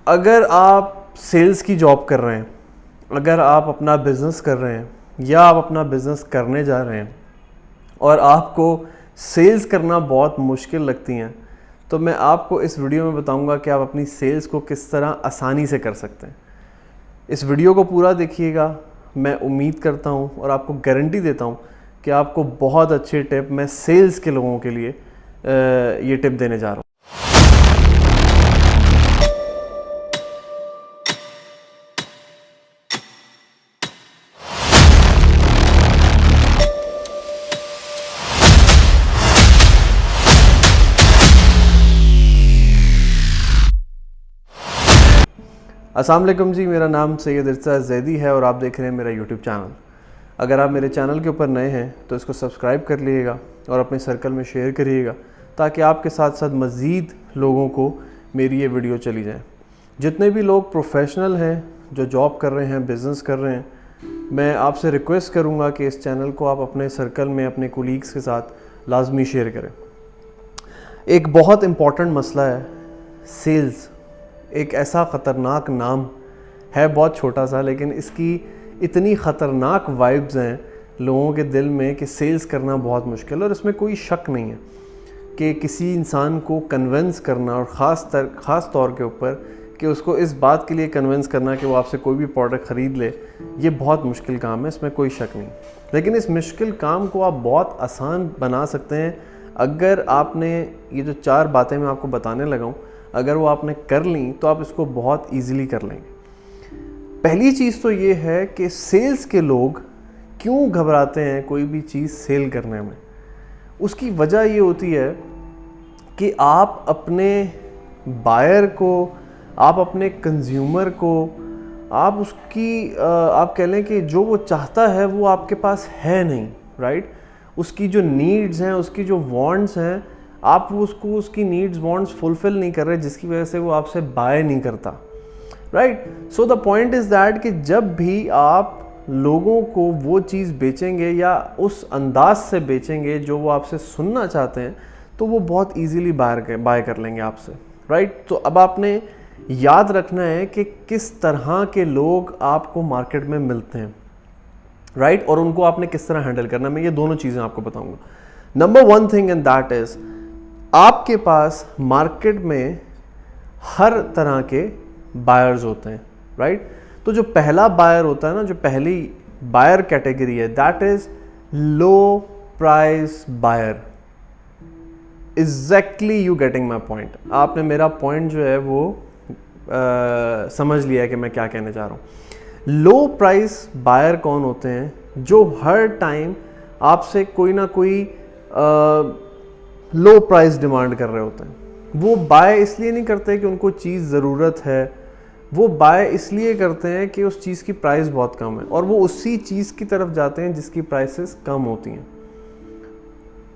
अगर आप सेल्स की जॉब कर रहे हैं, अगर आप अपना बिज़नेस कर रहे हैं या आप अपना बिज़नेस करने जा रहे हैं और आपको सेल्स करना बहुत मुश्किल लगती हैं, तो मैं आपको इस वीडियो में बताऊंगा कि आप अपनी सेल्स को किस तरह आसानी से कर सकते हैं। इस वीडियो को पूरा देखिएगा। मैं उम्मीद करता हूं और आपको गारंटी देता हूं कि आपको बहुत अच्छे टिप मैं सेल्स के लोगों के लिए ये टिप देने जा रहा हूं। अस्सलाम वालेकुम जी, मेरा नाम सैयद इरशाद ज़ैदी है और आप देख रहे हैं मेरा यूट्यूब चैनल। अगर आप मेरे चैनल के ऊपर नए हैं तो इसको सब्सक्राइब कर लीजिएगा और अपने सर्कल में शेयर करिएगा ताकि आपके साथ साथ मज़ीद लोगों को मेरी ये वीडियो चली जाए। जितने भी लोग प्रोफेशनल हैं, जो जॉब कर रहे हैं, बिज़नेस कर रहे हैं, मैं आपसे रिक्वेस्ट करूँगा कि इस चैनल को आप अपने सर्कल में अपने कोलीग्स के साथ लाजमी शेयर करें। एक बहुत इम्पॉर्टेंट मसला है सेल्स। एक ऐसा ख़तरनाक नाम है, बहुत छोटा सा, लेकिन इसकी इतनी ख़तरनाक वाइब्स हैं लोगों के दिल में कि सेल्स करना बहुत मुश्किल है। और इसमें कोई शक नहीं है कि किसी इंसान को कन्विंस करना और ख़ास तौर के ऊपर कि उसको इस बात के लिए कन्विंस करना कि वो आपसे कोई भी प्रोडक्ट ख़रीद ले, ये बहुत मुश्किल काम है, इसमें कोई शक नहीं। लेकिन इस मुश्किल काम को आप बहुत आसान बना सकते हैं अगर आपने ये जो 4 बातें मैं आपको बताने लगा हूँ, अगर वो आपने कर ली तो आप इसको बहुत इजीली कर लेंगे। पहली चीज़ तो ये है कि सेल्स के लोग क्यों घबराते हैं कोई भी चीज़ सेल करने में। उसकी वजह ये होती है कि आप अपने बायर को, आप अपने कंज्यूमर को, आप उसकी आप कह लें कि जो वो चाहता है वो आपके पास है नहीं, राइट। उसकी जो नीड्स हैं, उसकी जो वांट्स हैं, आप उसको उसकी नीड्स वांट्स फुलफ़िल नहीं कर रहे, जिसकी वजह से वो आपसे बाय नहीं करता, right. So the point is that कि जब भी आप लोगों को वो चीज़ बेचेंगे या उस अंदाज से बेचेंगे जो वो आपसे सुनना चाहते हैं, तो वो बहुत इजीली बाय कर लेंगे आपसे, राइट। तो अब आपने याद रखना है कि किस तरह के लोग आपको मार्केट में मिलते हैं, राइट, और उनको आपने किस तरह हैंडल करना है। मैं ये दोनों चीज़ें आपको बताऊँगा। Number 1 thing and that is आपके पास मार्केट में हर तरह के बायर्स होते हैं, राइट। तो जो पहला बायर होता है ना, जो पहली बायर कैटेगरी है, that is low price buyer. Exactly you getting my point. आपने मेरा पॉइंट जो है वो समझ लिया है कि मैं क्या कहने जा रहा हूँ। लो प्राइस बायर कौन होते हैं? जो हर टाइम आपसे कोई ना कोई लो प्राइस डिमांड कर रहे होते हैं। वो बाय इसलिए नहीं करते कि उनको चीज़ ज़रूरत है, वो बाय इसलिए करते हैं कि उस चीज़ की प्राइस बहुत कम है और वो उसी चीज़ की तरफ जाते हैं जिसकी प्राइसेस कम होती हैं।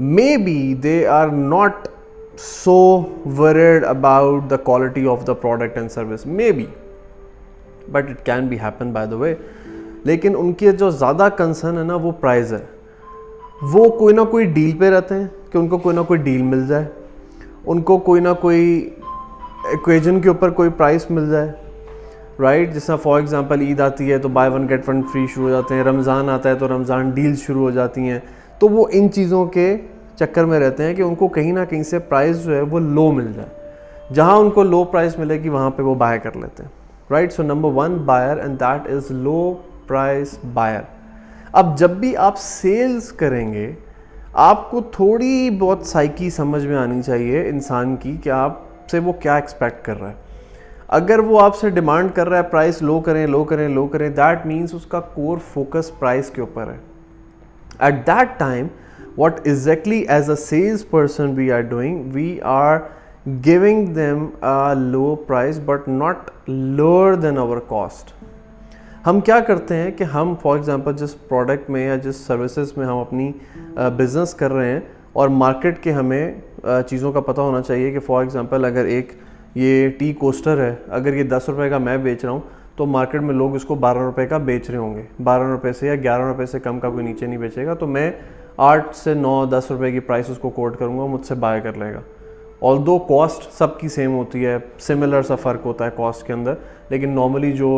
Maybe they are not so worried about the quality of the product and service, maybe, but it can be happen by the way. लेकिन उनके जो ज़्यादा कंसर्न है ना, वो प्राइस है। वो कोई ना कोई डील पे रहते हैं कि उनको कोई ना कोई डील मिल जाए, उनको कोई ना कोई इक्वेशन के ऊपर कोई प्राइस मिल जाए, राइट। जैसा फॉर एग्जांपल ईद आती है तो बाय 1 गेट 1 फ्री शुरू हो जाते हैं, रमज़ान आता है तो रमज़ान डील्स शुरू हो जाती हैं। तो वो इन चीज़ों के चक्कर में रहते हैं कि उनको कहीं ना कहीं से प्राइस जो है वो लो मिल जाए। जहाँ उनको लो प्राइस मिलेगी वहाँ पे वो बाय कर लेते हैं, right. So number 1 buyer and that is low price buyer. अब जब भी आप सेल्स करेंगे, आपको थोड़ी बहुत साइकी समझ में आनी चाहिए इंसान की कि आपसे वो क्या एक्सपेक्ट कर रहा है। अगर वो आपसे डिमांड कर रहा है प्राइस लो करें, लो करें, लो करें, दैट मीन्स उसका कोर फोकस प्राइस के ऊपर है। At that time what exactly as a sales person we are doing, we are giving them a low price but not lower than our cost. हम क्या करते हैं कि हम फॉर एग्जांपल जिस प्रोडक्ट में या जिस सर्विसेज में हम अपनी बिज़नेस कर रहे हैं और मार्केट के हमें चीज़ों का पता होना चाहिए कि फॉर एग्जांपल अगर एक ये टी कोस्टर है, अगर ये 10 रुपये का मैं बेच रहा हूँ तो मार्केट में लोग इसको 12 रुपये का बेच रहे होंगे। 12 रुपये से या 11 रुपये से कम का कोई नीचे नहीं बेचेगा। तो मैं 8 से 9 10 रुपये की प्राइस उसको कोट करूँगा, मुझसे बाय कर लेगा। ऑल्दो कॉस्ट सबकी सेम होती है, सिमिलर सा फ़र्क होता है कॉस्ट के अंदर, लेकिन नॉर्मली जो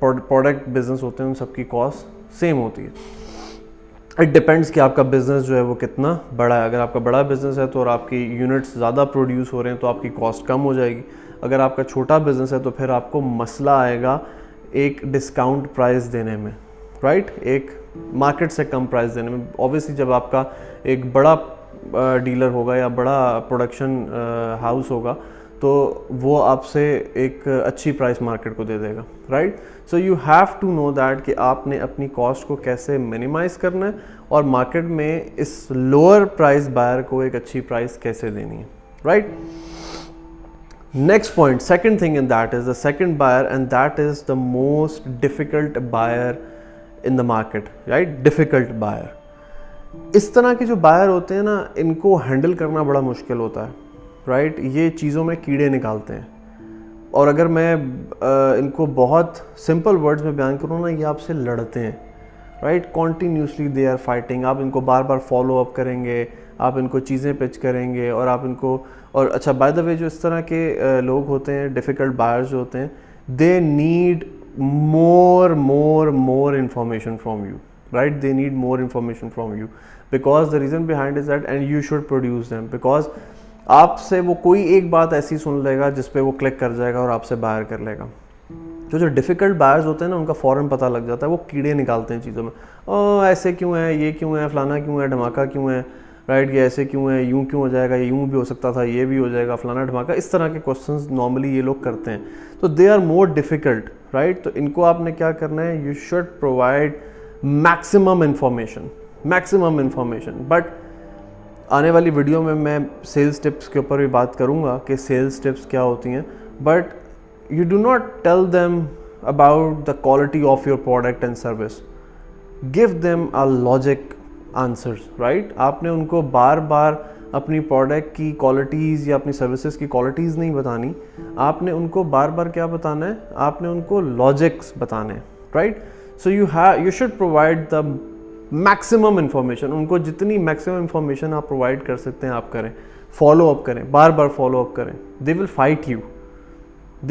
प्रोडक्ट बिजनेस होते हैं उन सबकी कॉस्ट सेम होती है। इट डिपेंड्स कि आपका बिज़नेस जो है वो कितना बड़ा है। अगर आपका बड़ा बिज़नेस है तो और आपकी यूनिट्स ज़्यादा प्रोड्यूस हो रहे हैं तो आपकी कॉस्ट कम हो जाएगी। अगर आपका छोटा बिज़नेस है तो फिर आपको मसला आएगा एक डिस्काउंट प्राइस देने में, राइट, एक मार्केट से कम प्राइस देने में। ऑब्वियसली जब आपका एक बड़ा डीलर होगा या बड़ा प्रोडक्शन हाउस होगा तो वो आपसे एक अच्छी प्राइस मार्केट को दे देगा, right. So you have to know that कि आपने अपनी कॉस्ट को कैसे मिनिमाइज़ करना है और मार्केट में इस लोअर प्राइस बायर को एक अच्छी प्राइस कैसे देनी है, right. Next point, second thing in that is the second buyer, and that is the most difficult buyer in the market, right. Difficult buyer, इस तरह के जो बायर होते हैं ना, इनको हैंडल करना बड़ा मुश्किल होता है, राइट। ये चीज़ों में कीड़े निकालते हैं, और अगर मैं इनको बहुत सिंपल वर्ड्स में बयान करूँ ना, ये आपसे लड़ते हैं, right. Continuously they are fighting. आप इनको बार बार फॉलो अप करेंगे, आप इनको चीज़ें पिच करेंगे और आप इनको, और अच्छा बाय द वे जो इस तरह के लोग होते हैं, डिफ़िकल्ट बायर्स जो होते हैं, they need more information from you, right? They need more information from you because the reason behind is that, and you should produce them, because आपसे वो कोई एक बात ऐसी सुन लेगा जिस पे वो क्लिक कर जाएगा और आपसे बायर कर लेगा। जो डिफ़िकल्ट बायर्स होते हैं ना, उनका फ़ौरन पता लग जाता है, वो कीड़े निकालते हैं चीज़ों में। ऐसे क्यों है, ये क्यों है, फलाना क्यों है, धमाका क्यों है, राइट, ये ऐसे क्यों है, यूँ क्यों हो जाएगा, ये यूँ भी हो सकता था, ये भी हो जाएगा, फलाना धमाका, इस तरह के क्वेश्चंस नॉर्मली ये लोग करते हैं। तो they are more difficult, right. तो इनको आपने क्या करना है, you should provide maximum information. But आने वाली वीडियो में मैं सेल्स टिप्स के ऊपर भी बात करूँगा कि सेल्स टिप्स क्या होती हैं, but you do not tell them about the quality of your product and service. Give them a logic answers, right? आपने उनको बार बार अपनी प्रोडक्ट की क्वालिटीज़ या अपनी सर्विसेज की क्वालिटीज़ नहीं बतानी, आपने उनको बार बार क्या बताना है, आपने उनको लॉजिक्स बताने हैं, right. So you should provide the maximum information. उनको जितनी मैक्सिमम इन्फॉर्मेशन आप प्रोवाइड कर सकते हैं आप करें, फॉलो अप करें, बार बार फॉलो अप करें। They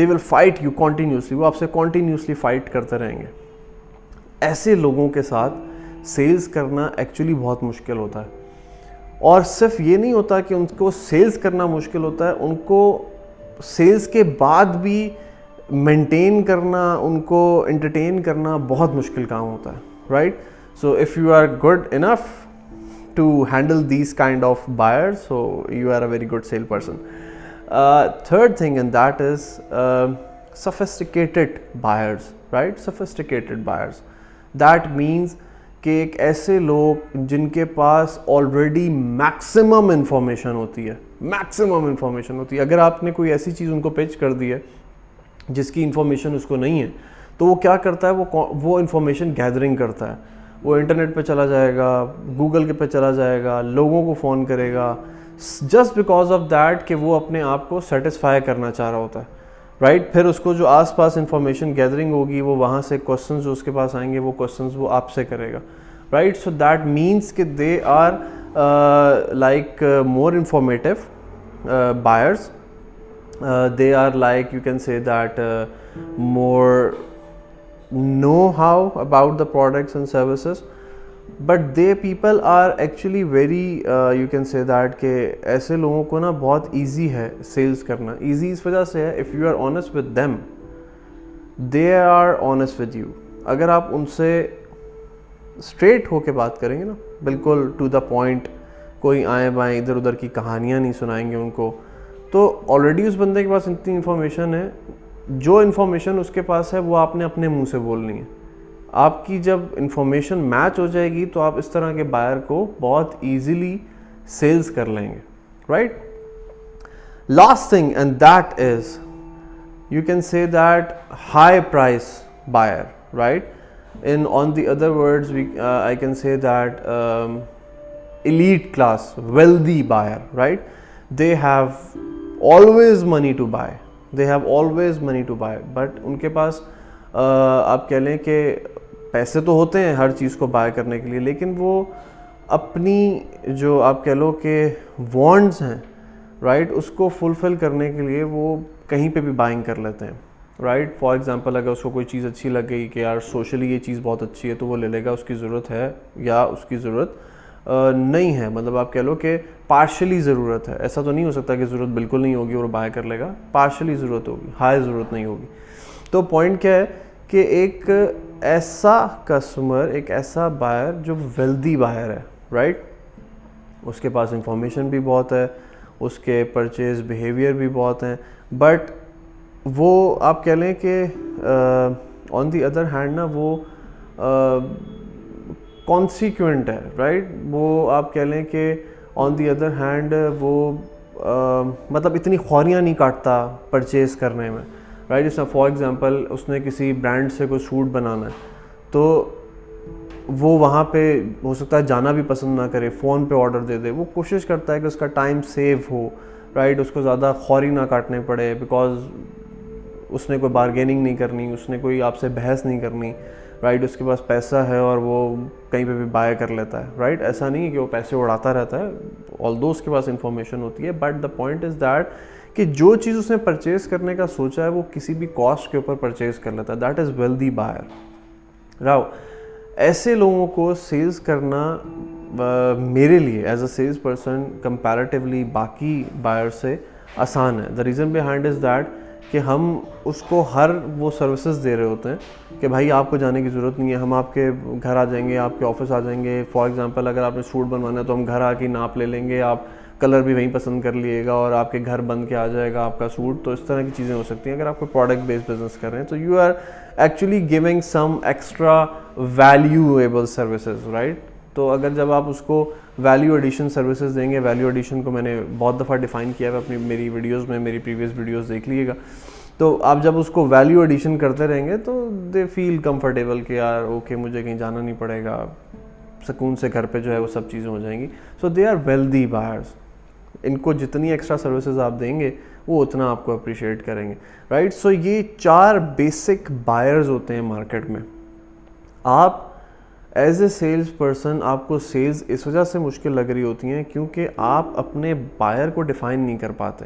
will fight you continuously, वो आपसे कॉन्टीन्यूसली फाइट करते रहेंगे। ऐसे लोगों के साथ सेल्स करना एक्चुअली बहुत मुश्किल होता है, और सिर्फ ये नहीं होता कि उनको सेल्स करना मुश्किल होता है, उनको सेल्स के बाद भी मेंटेन करना, उनको एंटरटेन करना बहुत मुश्किल काम होता है, right. So if you are good enough to handle these kind of buyers, so you are a very good sell person. Third thing, and that is sophisticated buyers, right? Sophisticated buyers. That means कि एक ऐसे लोग जिनके पास already maximum information होती है। अगर आपने कोई ऐसी चीज़ उनको पिच कर दी है जिसकी इन्फॉर्मेशन उसको नहीं है, तो वो क्या करता है, वो इन्फॉर्मेशन गैदरिंग करता है। वो इंटरनेट पे चला जाएगा, गूगल के पे चला जाएगा, लोगों को फ़ोन करेगा, जस्ट बिकॉज ऑफ दैट कि वो अपने आप को सेटिस्फाई करना चाह रहा होता है, राइट। फिर उसको जो आसपास इंफॉर्मेशन गैदरिंग होगी, वो वहाँ से क्वेश्चंस जो उसके पास आएंगे, वो क्वेश्चंस वो आपसे करेगा, राइट। सो दैट मीन्स कि they are like more informative buyers, they are like, you can say that more know how about the products and services, but they people are actually very you can say that कि ऐसे लोगों को ना बहुत easy है sales करना। easy इस वजह से है, if you are honest with them, they are honest with you। अगर आप उनसे straight होके बात करेंगे ना, बिल्कुल to the point, कोई आए बाएँ इधर उधर की कहानियाँ नहीं सुनाएंगे उनको, तो ऑलरेडी उस बंदे के पास इतनी इन्फॉर्मेशन है, जो इन्फॉर्मेशन उसके पास है वो आपने अपने मुंह से बोलनी है। आपकी जब इन्फॉर्मेशन मैच हो जाएगी तो आप इस तरह के बायर को बहुत इजीली सेल्स कर लेंगे, राइट। Last thing, and that is, you can say that high price buyer, right. In on the other words I can say that elite class wealthy buyer, right? They have always money to buy, but उनके पास आप कह लें कि पैसे तो होते हैं हर चीज़ को बाय करने के लिए, लेकिन वो अपनी जो आप कह लो कि वांट्स हैं, राइट, उसको फुलफ़िल करने के लिए वो कहीं पे भी बाइंग कर लेते हैं, राइट। फॉर एग्जांपल अगर उसको कोई चीज़ अच्छी लग गई कि यार सोशली ये चीज़ बहुत अच्छी है तो वो ले लेगा, उसकी ज़रूरत है या उसकी ज़रूरत नहीं है, मतलब आप कह लो कि पार्शली ज़रूरत है। ऐसा तो नहीं हो सकता कि ज़रूरत बिल्कुल नहीं होगी और बाय कर लेगा, पार्शली ज़रूरत होगी, हाई ज़रूरत नहीं होगी। तो पॉइंट क्या है कि एक ऐसा कस्टमर, एक ऐसा बायर जो वेल्दी बायर है, राइट, उसके पास इंफॉर्मेशन भी बहुत है, उसके परचेज बिहेवियर भी बहुत हैं, बट वो आप कह लें कि ऑन दी अदर हैंड ना वो कॉन्सिक्वेंट है, राइट। वो आप कह लें कि ऑन दी अदर हैंड वो मतलब इतनी ख्वारियाँ नहीं काटता परचेज़ करने में, राइट। जैसे फॉर एग्जांपल उसने किसी ब्रांड से कोई सूट बनाना है तो वो वहाँ पे हो सकता है जाना भी पसंद ना करे, फ़ोन पे ऑर्डर दे दे। वो कोशिश करता है कि उसका टाइम सेव हो, राइट, उसको ज़्यादा ख्वारी ना काटने पड़े, बिकॉज उसने कोई बारगेनिंग नहीं करनी, उसने कोई आपसे बहस नहीं करनी, राइट। उसके पास पैसा है और वो कहीं पे भी बाय कर लेता है, राइट। ऐसा नहीं है कि वो पैसे उड़ाता रहता है, ऑल्दो उसके पास इंफॉर्मेशन होती है, but the point is that कि जो चीज़ उसने परचेज़ करने का सोचा है वो किसी भी कॉस्ट के ऊपर परचेज़ कर लेता है, दैट इज़ वेल्दी बायर। राव ऐसे लोगों को सेल्स करना मेरे लिए as a sales person comparatively बाकी बायर से आसान है। The reason behind is that कि हम उसको हर वो सर्विसेज दे रहे होते हैं कि भाई आपको जाने की ज़रूरत नहीं है, हम आपके घर आ जाएंगे, आपके ऑफिस आ जाएंगे। फॉर एग्जांपल अगर आपने सूट बनवाना है तो हम घर आके नाप ले लेंगे, आप कलर भी वहीं पसंद कर लिएगा और आपके घर बन के आ जाएगा आपका सूट। तो इस तरह की चीज़ें हो सकती हैं अगर आप कोई प्रोडक्ट बेस्ड बिजनेस कर रहे हैं, तो you are actually giving some extra valuable services, right. तो अगर जब आप उसको वैल्यू एडिशन सर्विसेज देंगे, वैल्यू एडिशन को मैंने बहुत दफ़ा डिफ़ाइन किया है अपनी मेरी वीडियोस में, मेरी प्रीवियस वीडियोस देख लीजिएगा। तो आप जब उसको वैल्यू एडिशन करते रहेंगे तो दे फील कंफर्टेबल कि यार ओके मुझे कहीं जाना नहीं पड़ेगा, सुकून से घर पे जो है वो सब चीज़ें हो जाएंगी। सो दे आर वेल्दी बायर्स। इनको जितनी एक्स्ट्रा सर्विसेज आप देंगे वो उतना आपको अप्रिशिएट करेंगे, राइट। सो ये 4 बेसिक बायर्स होते हैं मार्केट में। आप एज ए सेल्स पर्सन, आपको सेल्स इस वजह से मुश्किल लग रही होती हैं क्योंकि आप अपने बायर को डिफ़ाइन नहीं कर पाते,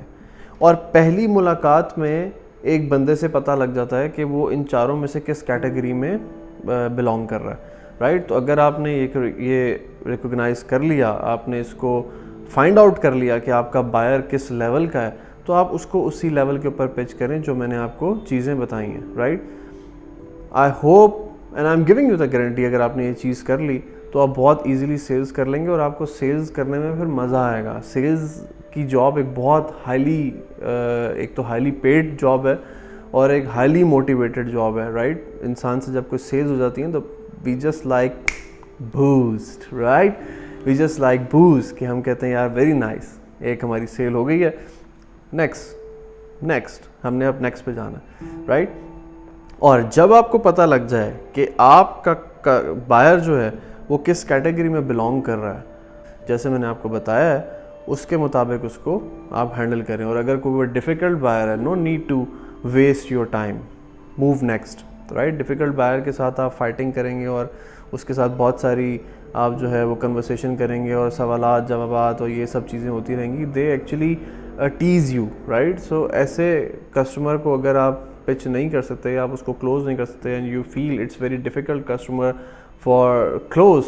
और पहली मुलाकात में एक बंदे से पता लग जाता है कि वो इन चारों में से किस कैटेगरी में बिलोंग कर रहा है, राइट। तो अगर आपने ये रिकॉग्नाइज कर लिया, आपने इसको फाइंड आउट कर लिया कि आपका बायर किस लेवल का है, तो आप उसको उसी लेवल के ऊपर पिच करें जो मैंने आपको चीज़ें बताई हैं, right. I hope and I am giving you the guarantee, अगर आपने ये चीज़ कर ली तो आप बहुत इजीली सेल्स कर लेंगे और आपको सेल्स करने में फिर मज़ा आएगा। सेल्स की जॉब एक बहुत एक तो हाईली पेड जॉब है और एक हाईली मोटिवेटेड जॉब है, राइट। इंसान से जब कोई सेल्स हो जाती है तो we just like boost, right, we just like boost, कि हम कहते हैं यार वेरी नाइस, एक हमारी सेल हो गई है, नेक्स्ट हमने अब नेक्स्ट पे जाना, राइट। और जब आपको पता लग जाए कि आपका बायर जो है वो किस कैटेगरी में बिलोंग कर रहा है, जैसे मैंने आपको बताया है उसके मुताबिक उसको आप हैंडल करें। और अगर कोई डिफ़िकल्ट बायर है, no need to waste your time, move next, right. Difficult buyer के साथ आप फाइटिंग करेंगे और उसके साथ बहुत सारी आप जो है वो कन्वर्सेशन करेंगे और सवालात जवाबात और ये सब चीज़ें होती रहेंगी, they actually tease you, right. So ऐसे कस्टमर को अगर आप पिच नहीं कर सकते, आप उसको क्लोज नहीं कर सकते and you feel it's very difficult customer for close,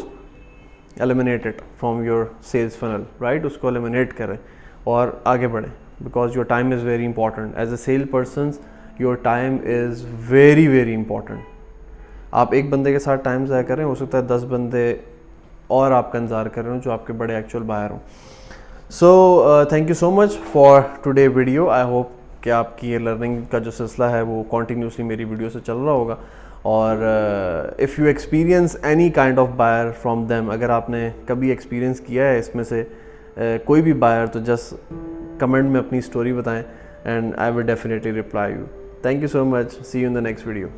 eliminate it from your sales funnel, right. उसको एलिमिनेट करें और आगे बढ़ें, because your time is very important as a sell person. Your time is very very important. आप एक बंदे के साथ टाइम ज़ाया करें, हो सकता है 10 बंदे और आपका इंतज़ार कर रहे हो जो आपके बड़े एक्चुअल बायर हों। So thank you so much for today video. I hope कि आपकी ये लर्निंग का जो सिलसिला है वो कॉन्टीन्यूसली मेरी वीडियो से चल रहा होगा। और if you experience any kind of buyer from them, अगर आपने कभी एक्सपीरियंस किया है इसमें से कोई भी बायर, तो जस्ट कमेंट में अपनी स्टोरी बताएं and I will definitely reply you. Thank you so much, see you in the next video.